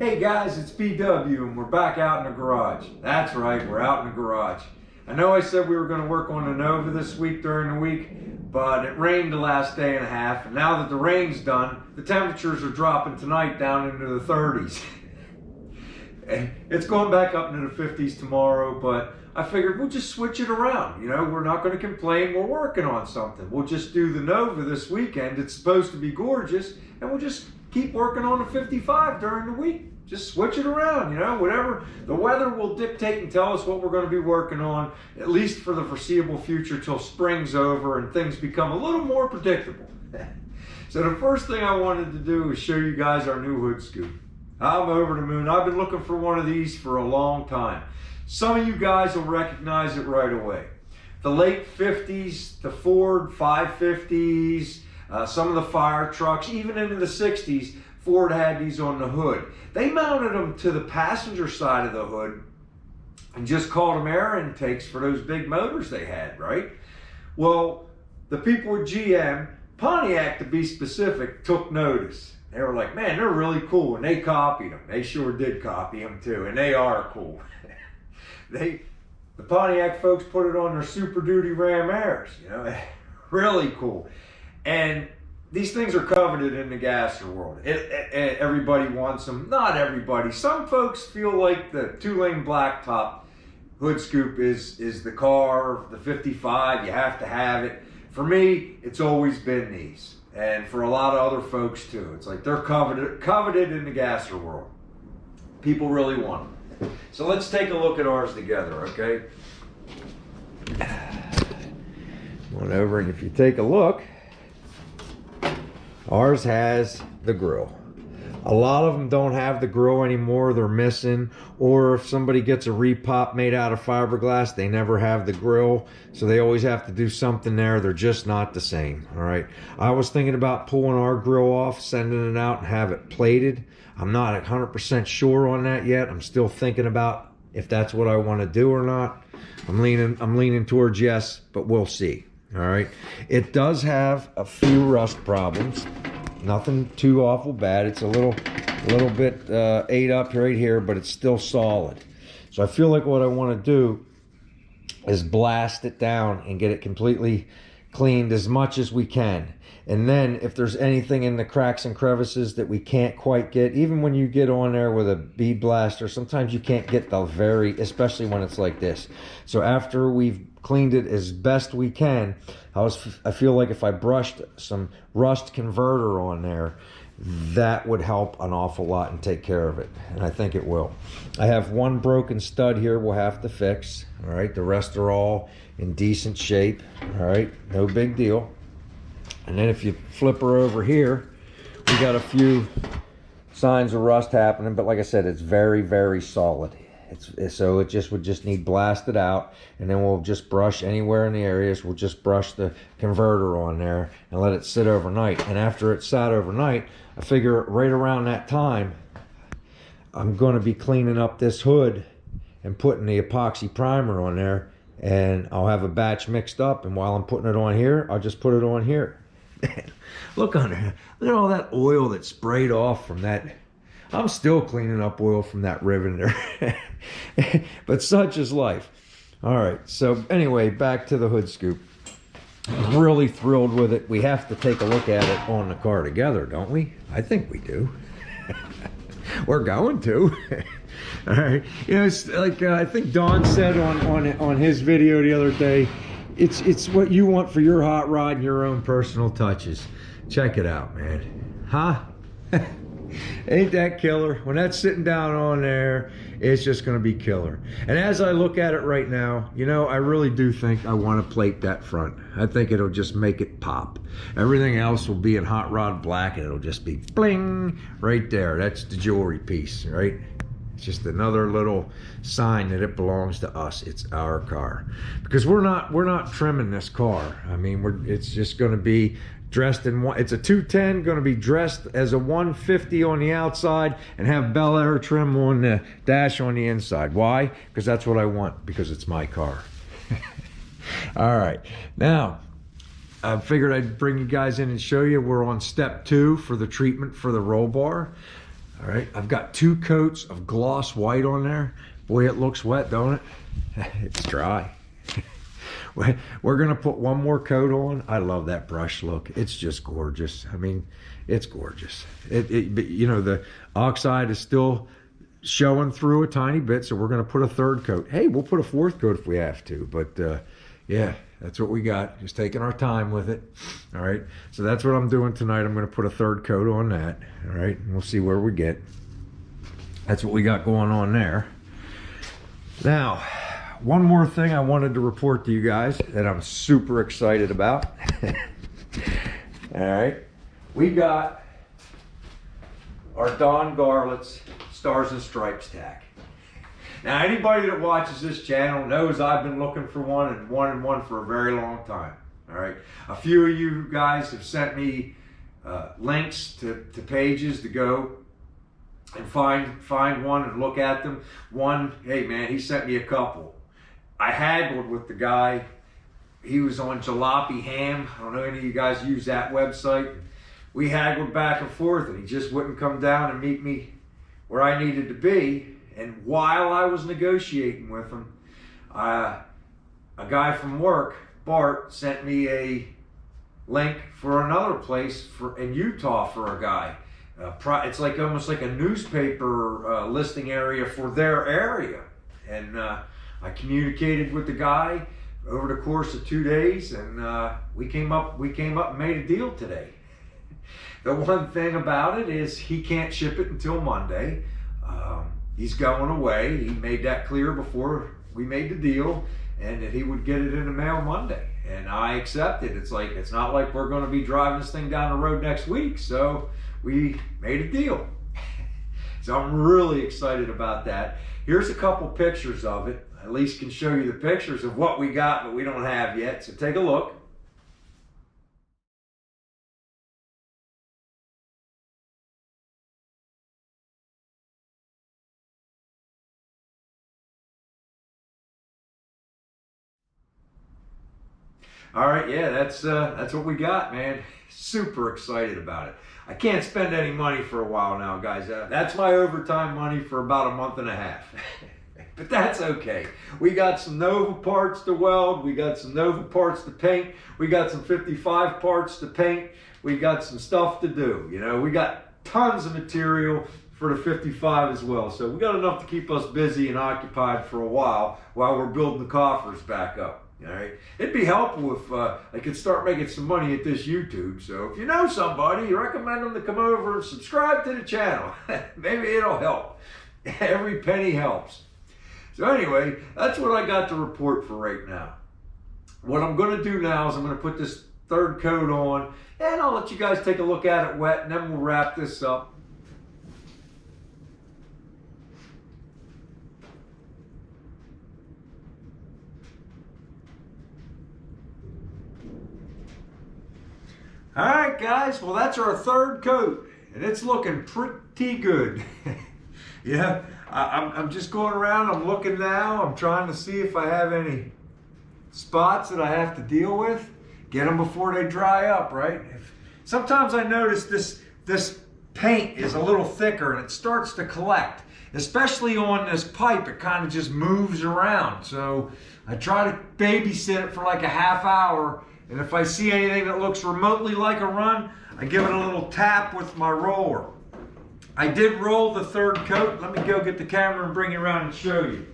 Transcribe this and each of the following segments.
Hey guys, it's BW and we're back out in the garage. That's right, we're out in the garage. I know I said we were going to work on the Nova this week during the week, but it rained the last day and a half, and now that the rain's done, the temperatures are dropping tonight down into the 30s. It's going back up into the 50s tomorrow, but I figured we'll just switch it around. You know, we're not going to complain, we're working on something. We'll just do the Nova this weekend. It's supposed to be gorgeous, and we'll just keep working on the 55 during the week. Just switch it around, you know, whatever. The weather will dictate and tell us what we're going to be working on, at least for the foreseeable future till spring's over and things become a little more predictable. So the first thing I wanted to do is show you guys our new hood scoop. I'm over the moon. I've been looking for one of these for a long time. Some of you guys will recognize it right away. The late 50s, the Ford 550s, some of the fire trucks, even into the 60s, Ford had these on the hood. They mounted them to the passenger side of the hood and just called them air intakes for those big motors they had, right? Well, the people with GM, Pontiac to be specific, took notice. They were like, man, they're really cool, and they copied them. They sure did copy them too, and they are cool. The Pontiac folks put it on their Super Duty Ram Airs, you know, really cool. And these things are coveted in the gasser world. Everybody wants them. Not everybody. Some folks feel like the 2-lane blacktop hood scoop is the car, the 55. You have to have it. For me, it's always been these. And for a lot of other folks too. It's like they're coveted in the gasser world. People really want them. So let's take a look at ours together, okay? Come on over, and if you take a look, ours has the grill. A lot of them don't have the grill anymore, they're missing, or if somebody gets a repop made out of fiberglass, they never have the grill, so they always have to do something there. They're just not the same, all right? I was thinking about pulling our grill off, sending it out and have it plated. I'm not 100% sure on that yet. I'm still thinking about if that's what I want to do or not. I'm leaning towards yes, but we'll see. All right, it does have a few rust problems, nothing too awful bad. It's a little bit ate up right here, but it's still solid. So I feel like what I want to do is blast it down and get it completely cleaned as much as we can. And then if there's anything in the cracks and crevices that we can't quite get, even when you get on there with a bead blaster, sometimes you can't get the especially when it's like this. So after we've cleaned it as best we can, I feel like if I brushed some rust converter on there, that would help an awful lot and take care of it, and I think it will. I have one broken stud here we'll have to fix, all right? The rest are all in decent shape, all right? No big deal. And then if you flip her over here, we got a few signs of rust happening, but like I said, it's very, very solid. So it would just need blasted out, and then we'll just brush anywhere in the areas. We'll just brush the converter on there and let it sit overnight. And after it's sat overnight, I figure right around that time, I'm going to be cleaning up this hood and putting the epoxy primer on there, and I'll have a batch mixed up, and while I'm putting it on here, I'll just put it on here. Look on there. Look at all that oil that sprayed off from that. I'm still cleaning up oil from that rivet there. But such is life. All right, so anyway, back to the hood scoop. I'm really thrilled with it. We have to take a look at it on the car together, don't we? I think we do. We're going to. All right, you know, it's like I think Don said on his video the other day, it's what you want for your hot rod and your own personal touches. Check it out, man. Huh? Ain't that killer? When that's sitting down on there, it's just going to be killer. And as I look at it right now, you know, I really do think I want to plate that front. I think it'll just make it pop. Everything else will be in hot rod black, and it'll just be bling right there. That's the jewelry piece, right? It's just another little sign that it belongs to us. It's our car, because we're not trimming this car. I mean, it's just going to be dressed in one. It's a 210, going to be dressed as a 150 on the outside and have Bel Air trim on the dash on the inside. Why? Because that's what I want, because it's my car. All right, now I figured I'd bring you guys in and show you. We're on step 2 for the treatment for the roll bar. All right, I've got 2 coats of gloss white on there. Boy, it looks wet, don't it? It's dry. We're gonna put 1 more coat on. I love that brush look. It's just gorgeous. I mean, it's gorgeous. But, you know, the oxide is still showing through a tiny bit, so we're gonna put a 3rd coat. Hey, we'll put a 4th coat if we have to, but yeah, that's what we got. Just taking our time with it. All right, so that's what I'm doing tonight. I'm gonna put a 3rd coat on that. All right, and we'll see where we get. That's what we got going on there. Now, one more thing I wanted to report to you guys that I'm super excited about. All right, we got our Don Garlits Stars and Stripes tach. Now, anybody that watches this channel knows I've been looking for one and wanted one for a very long time. All right, a few of you guys have sent me links to pages to go and find one and look at them. One, hey man, he sent me a couple. I haggled with the guy. He was on Jalopy Ham. I don't know any of you guys use that website. We haggled back and forth, and he just wouldn't come down and meet me where I needed to be. And while I was negotiating with him, a guy from work, Bart, sent me a link for another place in Utah for a guy. It's like almost like a newspaper listing area for their area. And I communicated with the guy over the course of 2 days, and we came up and made a deal today. The one thing about it is he can't ship it until Monday. He's going away. He made that clear before we made the deal, and that he would get it in the mail Monday. And I accepted. It's not like we're going to be driving this thing down the road next week, so we made a deal. So I'm really excited about that. Here's a couple pictures of it. At least can show you the pictures of what we got, but we don't have yet. So take a look. All right, yeah, that's what we got, man. Super excited about it. I can't spend any money for a while now, guys. That's my overtime money for about a month and a half. But that's okay. We got some Nova parts to weld. We got some Nova parts to paint. We got some 55 parts to paint. We got some stuff to do. You know, we got tons of material for the 55 as well. So we got enough to keep us busy and occupied for a while we're building the coffers back up. All right, it'd be helpful if I could start making some money at this YouTube. So if you know somebody, you recommend them to come over and subscribe to the channel. Maybe it'll help. Every penny helps. So anyway, that's what I got to report for right now. What I'm going to do now is I'm going to put this 3rd coat on, and I'll let you guys take a look at it wet, and then we'll wrap this up. All right, guys, well, that's our 3rd coat, and it's looking pretty good. Yeah, I'm just going around, I'm looking now, I'm trying to see if I have any spots that I have to deal with. Get them before they dry up, right? Sometimes I notice this paint is a little thicker and it starts to collect, especially on this pipe. It kind of just moves around. So I try to babysit it for like a half hour. And if I see anything that looks remotely like a run, I give it a little tap with my roller. I did roll the 3rd coat. Let me go get the camera and bring it around and show you.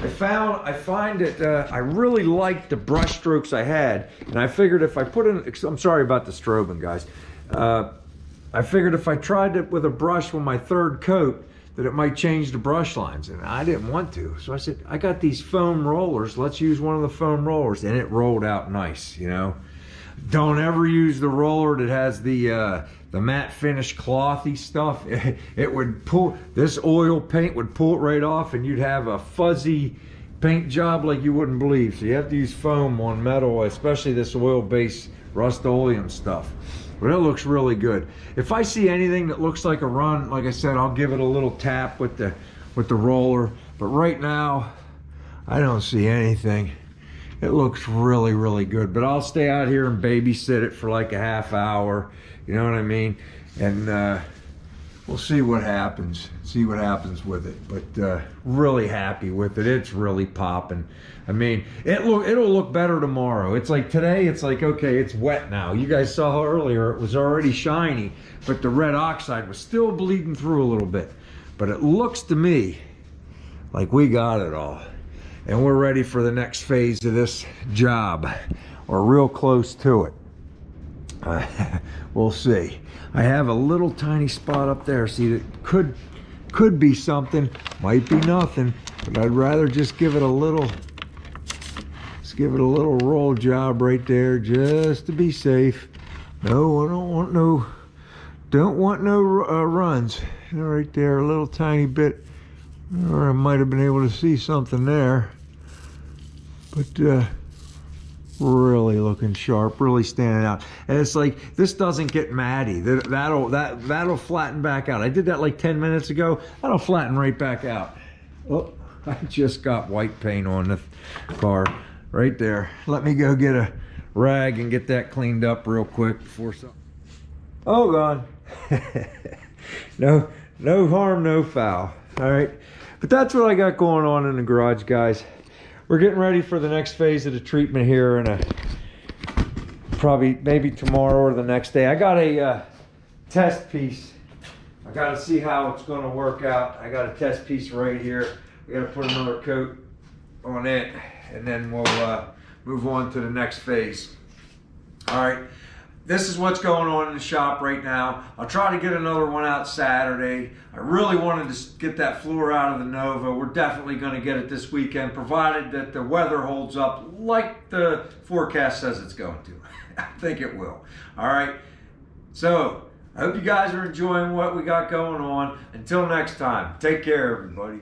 I find that I really liked the brush strokes I had, and I figured if I put in, I'm sorry about the strobing, guys. I figured if I tried it with a brush with my 3rd coat, that it might change the brush lines, and I didn't want to. So I said, I got these foam rollers, let's use one of the foam rollers, and it rolled out nice, you know. Don't ever use the roller that has the matte finish clothy stuff. It would pull, this oil paint would pull it right off, and you'd have a fuzzy paint job like you wouldn't believe. So you have to use foam on metal, especially this oil-based Rust-Oleum stuff. But it looks really good. If I see anything that looks like a run, like I said, I'll give it a little tap with the roller. But right now, I don't see anything. It looks really, really good. But I'll stay out here and babysit it for like a half hour. You know what I mean? And we'll see what happens. See what happens with it. But really happy with it. It's really popping. I mean, it'll look better tomorrow. It's like today, it's like, okay, it's wet now. You guys saw earlier, it was already shiny, but the red oxide was still bleeding through a little bit. But it looks to me like we got it all. And we're ready for the next phase of this job. Or real close to it. We'll see. I have a little tiny spot up there. See, that could be something. Might be nothing. But I'd rather just give it a little... give it a little roll job right there just to be safe. No, I don't want no runs. Right there, a little tiny bit, or I might have been able to see something there. But really looking sharp, really standing out. And it's like, this doesn't get matty. That'll flatten back out. I did that like 10 minutes ago. That'll flatten right back out. Oh, I just got white paint on the car. Right there. Let me go get a rag and get that cleaned up real quick before something. Oh, gone. No harm, no foul. All right. But that's what I got going on in the garage, guys. We're getting ready for the next phase of the treatment here in maybe tomorrow or the next day. I got a test piece. I got to see how it's going to work out. I got a test piece right here. We got to put another coat on it, and then we'll move on to the next phase. All right, this is what's going on in the shop right now. I'll try to get another one out Saturday. I really wanted to get that floor out of the Nova. We're definitely going to get it this weekend, provided that the weather holds up like the forecast says it's going to. I think it will. All right, so I hope you guys are enjoying what we got going on. Until next time, take care, everybody.